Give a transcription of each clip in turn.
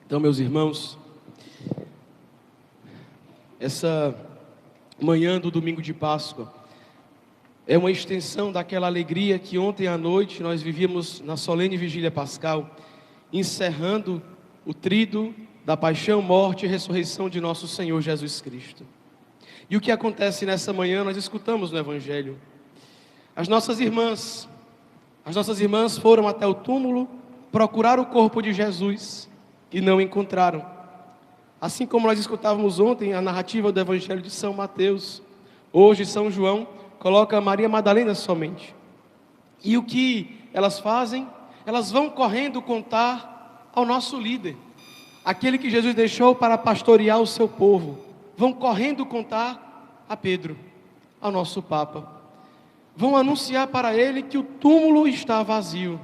Então, meus irmãos, essa manhã do domingo de Páscoa é uma extensão daquela alegria que ontem à noite nós vivíamos na solene vigília pascal, encerrando o tríduo da paixão, morte e ressurreição de nosso Senhor Jesus Cristo. E o que acontece nessa manhã, nós escutamos no Evangelho. As nossas irmãs foram até o túmulo procurar o corpo de Jesus e não encontraram. Assim como nós escutávamos ontem a narrativa do Evangelho de São Mateus, hoje São João coloca Maria Madalena somente. E o que elas fazem? Elas vão correndo contar ao nosso líder, aquele que Jesus deixou para pastorear o seu povo. Vão correndo contar a Pedro, ao nosso Papa. Vão anunciar para ele que o túmulo está vazio.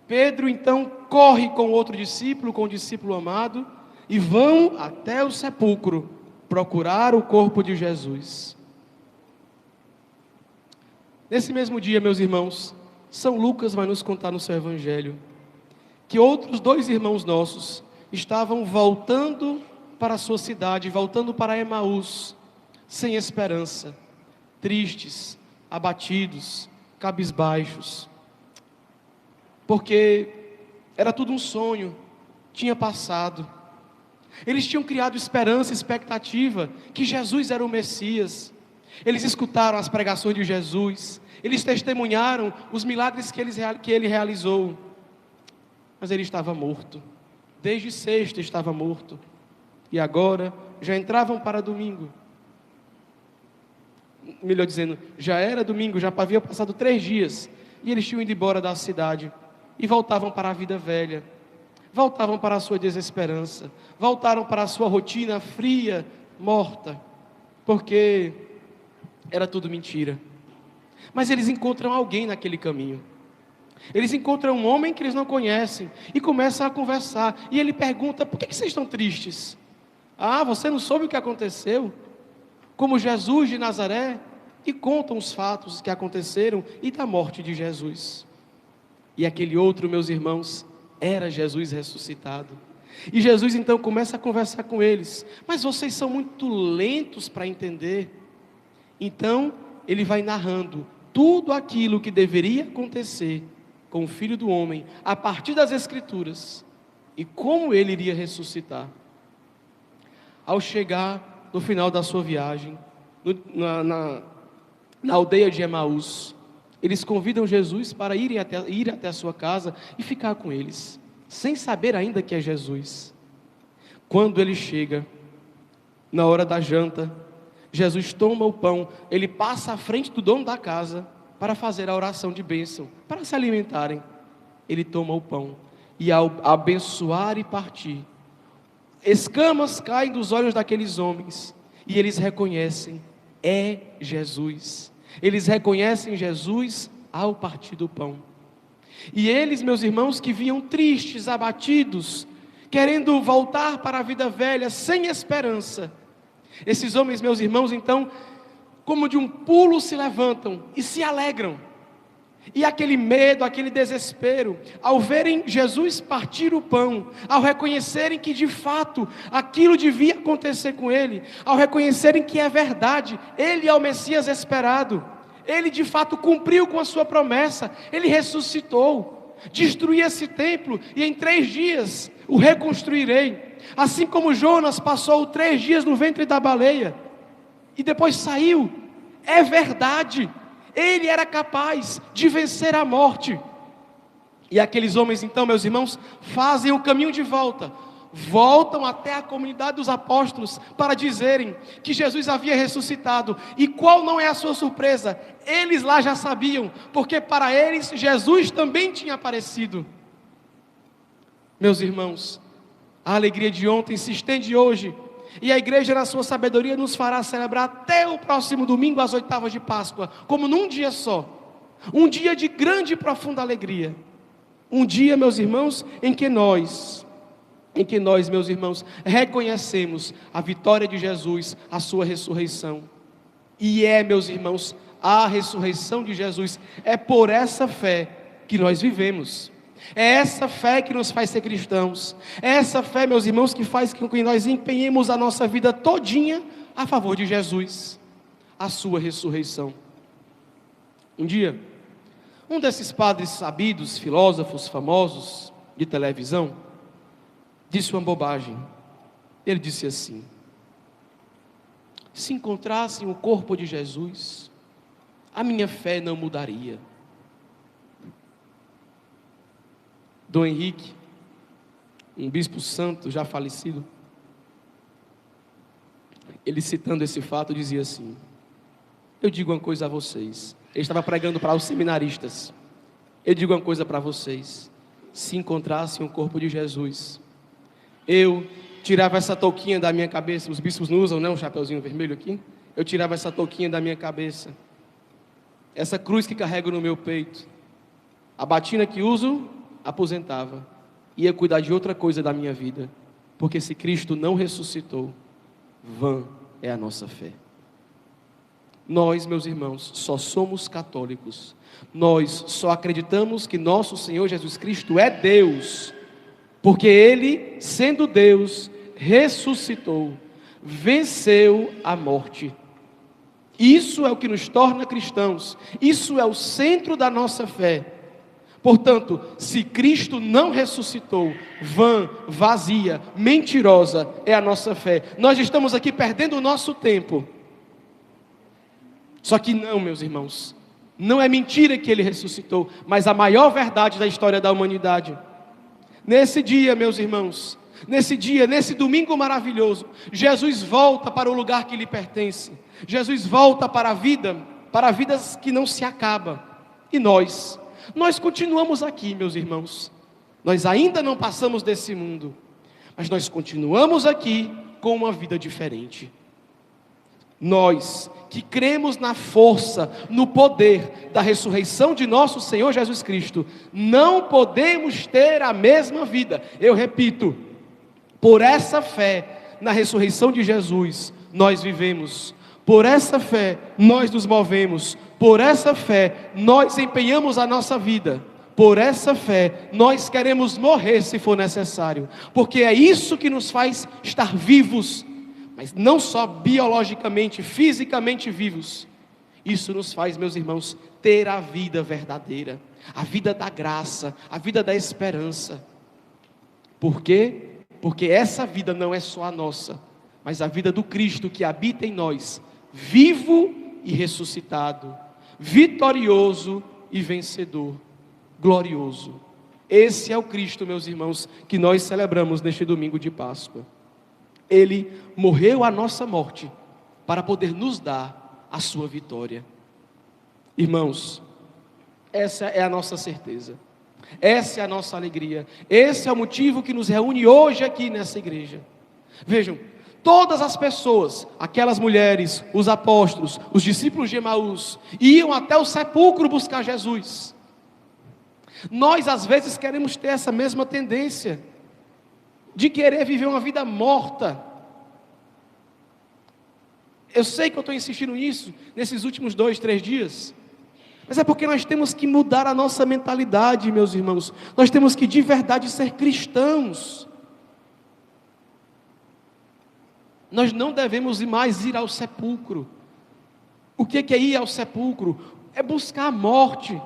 Pedro então corre com outro discípulo, com o discípulo amado, e vão até o sepulcro procurar o corpo de Jesus. Nesse mesmo dia, meus irmãos, São Lucas vai nos contar no seu Evangelho que outros 2 irmãos nossos estavam voltando para a sua cidade, voltando para Emaús, sem esperança, tristes, abatidos, cabisbaixos, porque era tudo um sonho, tinha passado. Eles tinham criado esperança, expectativa, que Jesus era o Messias. Eles escutaram as pregações de Jesus, eles testemunharam os milagres que ele realizou, mas ele estava morto. Desde sexta estava morto, e agora já entravam para domingo. Melhor dizendo, já era domingo, já havia passado 3 dias, e eles tinham ido embora da cidade, e voltavam para a vida velha, voltavam para a sua desesperança, voltaram para a sua rotina fria, morta, porque era tudo mentira. Mas eles encontram alguém naquele caminho. Eles encontram um homem que eles não conhecem e começam a conversar. E ele pergunta: por que vocês estão tristes? Ah, você não soube o que aconteceu? Como Jesus de Nazaré? E contam os fatos que aconteceram e da morte de Jesus. E aquele outro, meus irmãos, era Jesus ressuscitado. E Jesus então começa a conversar com eles: mas vocês são muito lentos para entender. Então ele vai narrando tudo aquilo que deveria acontecer com o Filho do Homem, a partir das Escrituras, e como ele iria ressuscitar. Ao chegar no final da sua viagem, na aldeia de Emaús, eles convidam Jesus para ir até a sua casa e ficar com eles, sem saber ainda que é Jesus. Quando ele chega, na hora da janta, Jesus toma o pão, ele passa à frente do dono da casa para fazer a oração de bênção, para se alimentarem. Ele toma o pão e, ao abençoar e partir, escamas caem dos olhos daqueles homens e eles reconhecem: é Jesus. Eles reconhecem Jesus ao partir do pão. E eles, meus irmãos, que vinham tristes, abatidos, querendo voltar para a vida velha, sem esperança, esses homens, meus irmãos, então, como de um pulo se levantam e se alegram. E aquele medo, aquele desespero, ao verem Jesus partir o pão, ao reconhecerem que de fato aquilo devia acontecer com ele, ao reconhecerem que é verdade, ele é o Messias esperado, ele de fato cumpriu com a sua promessa, ele ressuscitou, destruí esse templo e em 3 dias o reconstruirei. Assim como Jonas passou 3 dias no ventre da baleia e depois saiu, é verdade, ele era capaz de vencer a morte. E aqueles homens então, meus irmãos, fazem o caminho de volta, voltam até a comunidade dos apóstolos para dizerem que Jesus havia ressuscitado. E qual não é a sua surpresa? Eles lá já sabiam, porque para eles Jesus também tinha aparecido. Meus irmãos, a alegria de ontem se estende hoje, e a igreja, na sua sabedoria, nos fará celebrar até o próximo domingo, às 8ª de Páscoa, como num dia só, um dia de grande e profunda alegria, um dia, meus irmãos, em que nós, meus irmãos, reconhecemos a vitória de Jesus, a sua ressurreição, e meus irmãos, a ressurreição de Jesus, é por essa fé que nós vivemos. É essa fé que nos faz ser cristãos. É essa fé, meus irmãos, que faz com que nós empenhemos a nossa vida todinha a favor de Jesus, a sua ressurreição. Um dia, um desses padres sabidos, filósofos famosos de televisão, disse uma bobagem. Ele disse assim: se encontrassem o corpo de Jesus, a minha fé não mudaria. Dom Henrique, um bispo santo já falecido, ele citando esse fato dizia assim: eu digo uma coisa a vocês. Ele estava pregando para os seminaristas. Eu digo uma coisa para vocês: se encontrassem o corpo de Jesus, eu tirava essa touquinha da minha cabeça. Os bispos não usam, né, um chapeuzinho vermelho aqui? Eu tirava essa touquinha da minha cabeça, essa cruz que carrego no meu peito, a batina que uso, aposentava, ia cuidar de outra coisa da minha vida, porque se Cristo não ressuscitou, vã é a nossa fé. Nós, meus irmãos, só somos católicos, nós só acreditamos que nosso Senhor Jesus Cristo é Deus, porque Ele, sendo Deus, ressuscitou, venceu a morte. Isso é o que nos torna cristãos, isso é o centro da nossa fé. Portanto, se Cristo não ressuscitou, vã, vazia, mentirosa é a nossa fé. Nós estamos aqui perdendo o nosso tempo. Só que não, meus irmãos, não é mentira que Ele ressuscitou, mas a maior verdade da história da humanidade. Nesse dia, meus irmãos, nesse dia, nesse domingo maravilhoso, Jesus volta para o lugar que lhe pertence. Jesus volta para a vida, para vidas que não se acabam. E nós continuamos aqui, meus irmãos. Nós ainda não passamos desse mundo, mas nós continuamos aqui com uma vida diferente. Nós que cremos na força, no poder da ressurreição de nosso Senhor Jesus Cristo, não podemos ter a mesma vida. Eu repito, por essa fé na ressurreição de Jesus, nós vivemos. Por essa fé, nós nos movemos. Por essa fé, nós empenhamos a nossa vida. Por essa fé, nós queremos morrer se for necessário. Porque é isso que nos faz estar vivos. Mas não só biologicamente, fisicamente vivos. Isso nos faz, meus irmãos, ter a vida verdadeira. A vida da graça, a vida da esperança. Por quê? Porque essa vida não é só a nossa, mas a vida do Cristo que habita em nós, vivo e ressuscitado, vitorioso e vencedor, glorioso. Esse é o Cristo, meus irmãos, que nós celebramos neste domingo de Páscoa. Ele morreu a nossa morte para poder nos dar a sua vitória. Irmãos, essa é a nossa certeza, essa é a nossa alegria, esse é o motivo que nos reúne hoje aqui nessa igreja. Vejam, todas as pessoas, aquelas mulheres, os apóstolos, os discípulos de Emaús, iam até o sepulcro buscar Jesus. Nós às vezes queremos ter essa mesma tendência, de querer viver uma vida morta. Eu sei que eu estou insistindo nisso, nesses últimos 2, 3 dias, mas é porque nós temos que mudar a nossa mentalidade, meus irmãos. Nós temos que de verdade ser cristãos. Nós não devemos mais ir ao sepulcro. O que é ir ao sepulcro? É buscar a morte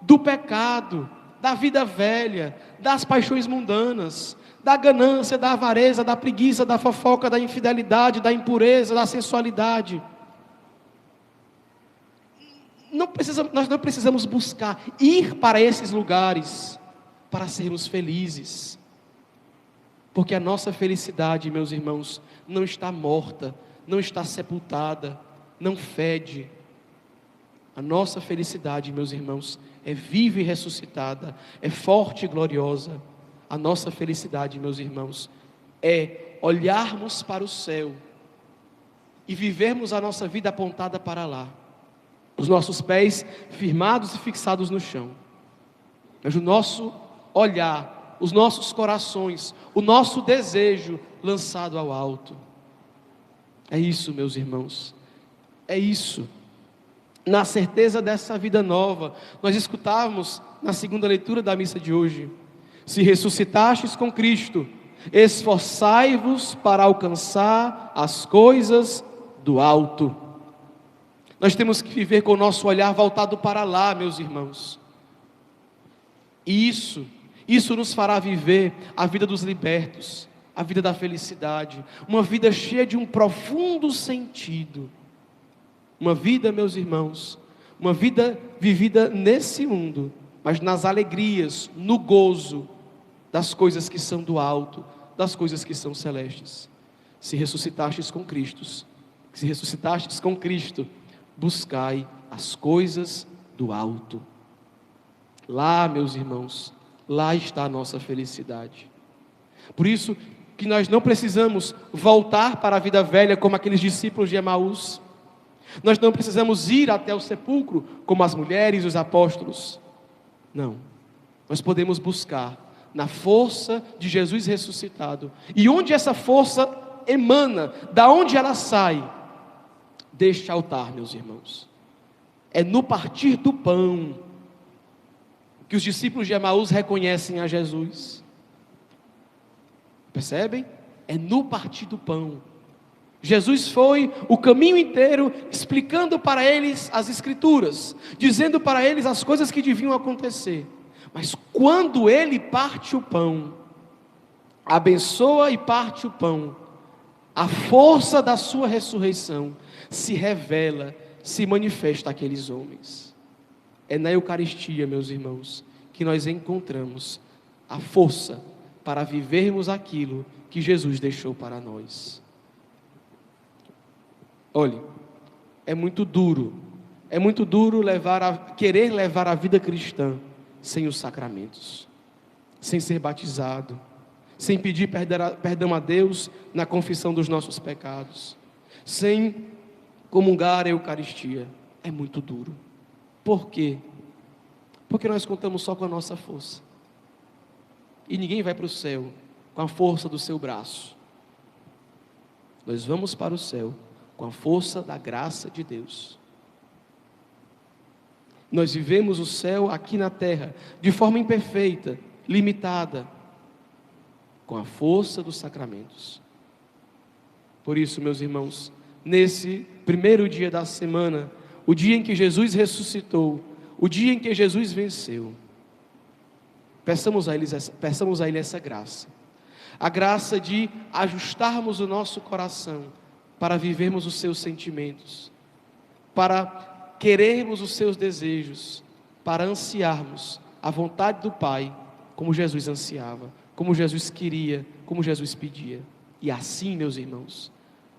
do pecado, da vida velha, das paixões mundanas, da ganância, da avareza, da preguiça, da fofoca, da infidelidade, da impureza, da sensualidade. Nós não precisamos buscar ir para esses lugares para sermos felizes, porque a nossa felicidade, meus irmãos, não está morta, não está sepultada, não fede. A nossa felicidade, meus irmãos, é viva e ressuscitada, é forte e gloriosa. A nossa felicidade, meus irmãos, é olharmos para o céu e vivermos a nossa vida apontada para lá, os nossos pés firmados e fixados no chão, mas o nosso olhar, os nossos corações, o nosso desejo lançado ao alto. É isso, meus irmãos, é isso. na certeza dessa vida nova. Nós escutávamos na segunda leitura da missa de hoje: se ressuscitastes com Cristo, esforçai-vos para alcançar as coisas do alto. Nós temos que viver com o nosso olhar voltado para lá, meus irmãos. E isso nos fará viver a vida dos libertos, a vida da felicidade, uma vida cheia de um profundo sentido. Uma vida, meus irmãos, uma vida vivida nesse mundo, mas nas alegrias, no gozo das coisas que são do alto, das coisas que são celestes. Se ressuscitastes com Cristo, buscai as coisas do alto. Lá, meus irmãos, lá está a nossa felicidade. Por isso que nós não precisamos voltar para a vida velha como aqueles discípulos de Emaús. Nós não precisamos ir até o sepulcro como as mulheres e os apóstolos. Não, nós podemos buscar na força de Jesus ressuscitado. E onde essa força emana, da onde ela sai? Deste altar, meus irmãos. É no partir do pão que os discípulos de Emaús reconhecem a Jesus. Percebem? É no partir do pão. Jesus foi o caminho inteiro explicando para eles as Escrituras, dizendo para eles as coisas que deviam acontecer. Mas quando ele parte o pão, abençoa e parte o pão, a força da sua ressurreição se revela, se manifesta àqueles homens. É na Eucaristia, meus irmãos, que nós encontramos a força para vivermos aquilo que Jesus deixou para nós. Olhe, é muito duro querer levar a vida cristã sem os sacramentos, sem ser batizado, sem pedir perdão a Deus na confissão dos nossos pecados, sem comungar a Eucaristia. É muito duro. Por quê? Porque nós contamos só com a nossa força. E ninguém vai para o céu com a força do seu braço. Nós vamos para o céu com a força da graça de Deus. Nós vivemos o céu aqui na terra de forma imperfeita, limitada, com a força dos sacramentos. Por isso, meus irmãos, nesse primeiro dia da semana, o dia em que Jesus ressuscitou, o dia em que Jesus venceu, peçamos a Ele essa graça, a graça de ajustarmos o nosso coração para vivermos os seus sentimentos, para querermos os seus desejos, para ansiarmos a vontade do Pai, como Jesus ansiava, como Jesus queria, como Jesus pedia. E assim, meus irmãos,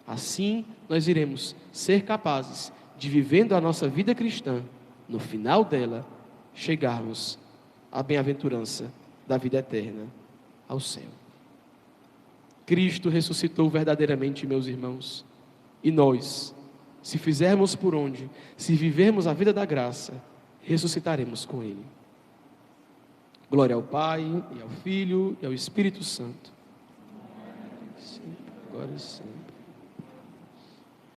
assim nós iremos ser capazes de, vivendo a nossa vida cristã, no final dela, chegarmos à bem-aventurança da vida eterna, ao céu. Cristo ressuscitou verdadeiramente, meus irmãos, e nós, se fizermos por onde, se vivermos a vida da graça, ressuscitaremos com Ele. Glória ao Pai, e ao Filho, e ao Espírito Santo. Agora sim.